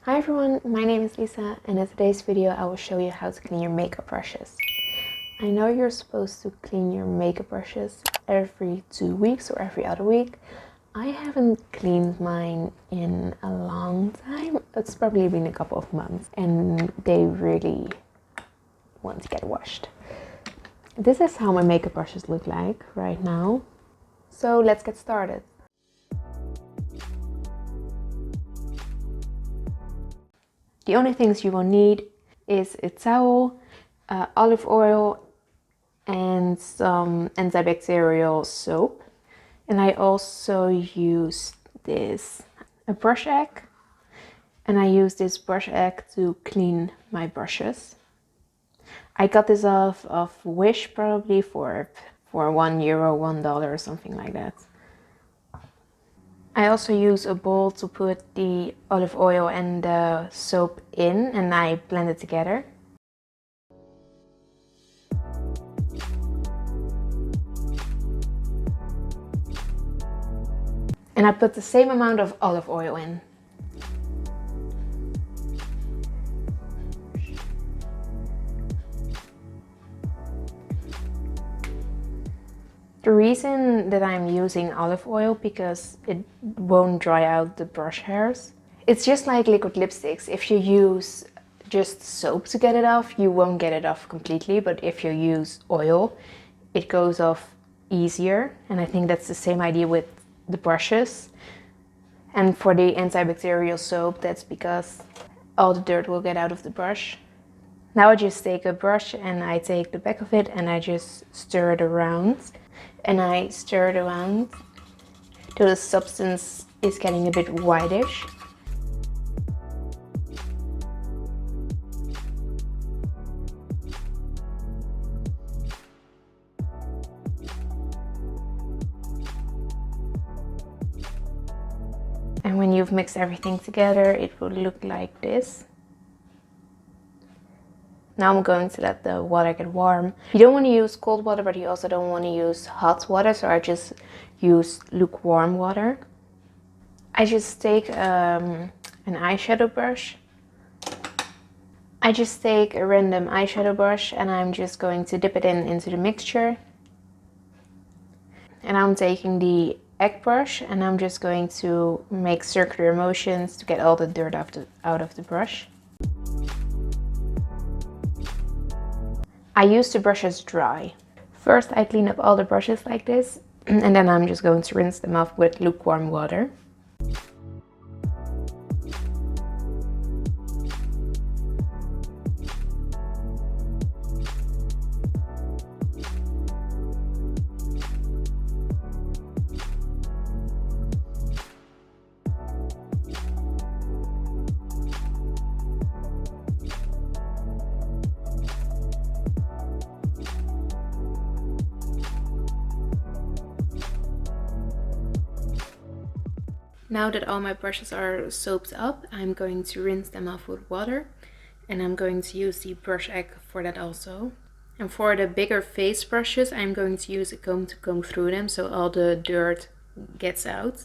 Hi everyone, my name is Lisa and in today's video I will show you how to clean your makeup brushes. I know you're supposed to clean your makeup brushes every 2 weeks or every other week. I haven't cleaned mine in a long time. It's probably been a couple of months and they really want to get washed. This is how my makeup brushes look like right now. So let's get started. The only things you will need is a towel, olive oil, and some antibacterial soap. And I also use a brush egg. And I use this brush egg to clean my brushes. I got this off of Wish probably for €1, $1 or something like that. I also use a bowl to put the olive oil and the soap in and I blend it together. And I put the same amount of olive oil in. The reason that I'm using olive oil because it won't dry out the brush hairs. It's just like liquid lipsticks. If you use just soap to get it off, you won't get it off completely. But if you use oil, it goes off easier. And I think that's the same idea with the brushes. And for the antibacterial soap, that's because all the dirt will get out of the brush. Now I just take a brush and I take the back of it and I just stir it around. And I stir it around till the substance is getting a bit whitish. And when you've mixed everything together, it will look like this. Now I'm going to let the water get warm. You don't want to use cold water, but you also don't want to use hot water, so I just use lukewarm water. I just take an eyeshadow brush. I just take a random eyeshadow brush and I'm just going to dip it into the mixture. And I'm taking the egg brush and I'm just going to make circular motions to get all the dirt out of the brush. I use the brushes dry. First I clean up all the brushes like this and then I'm just going to rinse them off with lukewarm water. Now that all my brushes are soaped up, I'm going to rinse them off with water and I'm going to use the brush egg for that also. And for the bigger face brushes, I'm going to use a comb to comb through them so all the dirt gets out.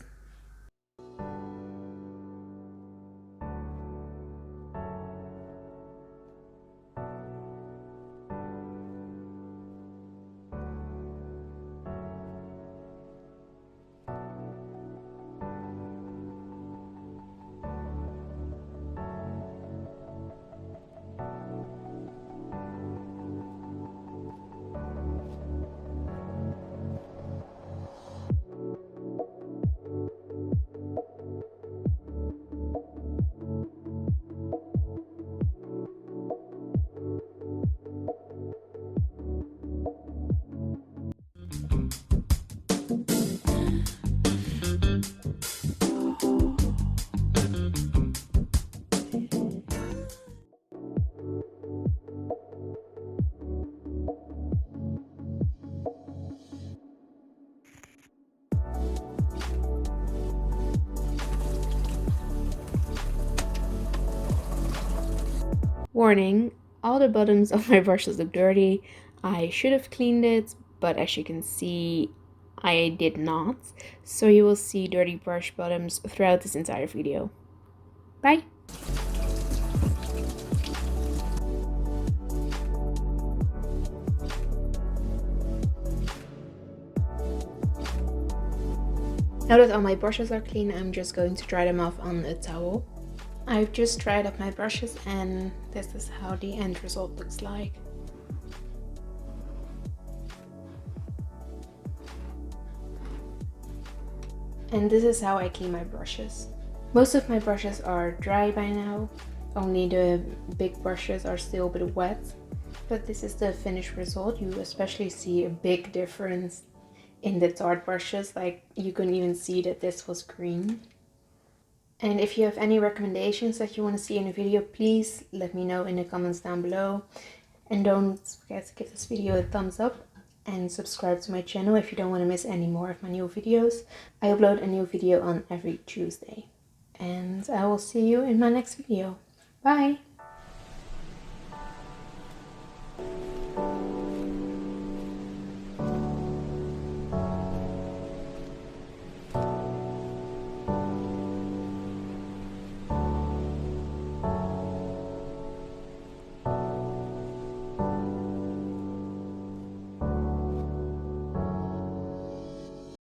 Warning, all the bottoms of my brushes look dirty. I should have cleaned it, but as you can see, I did not. So you will see dirty brush bottoms throughout this entire video. Bye! Now that all my brushes are clean, I'm just going to dry them off on a towel. I've just dried up my brushes and this is how the end result looks like. And this is how I clean my brushes. Most of my brushes are dry by now, only the big brushes are still a bit wet. But this is the finished result. You especially see a big difference in the tart brushes, like you can even see that this was green. And if you have any recommendations that you want to see in a video, please let me know in the comments down below. And don't forget to give this video a thumbs up and subscribe to my channel if you don't want to miss any more of my new videos. I upload a new video on every Tuesday. And I will see you in my next video. Bye!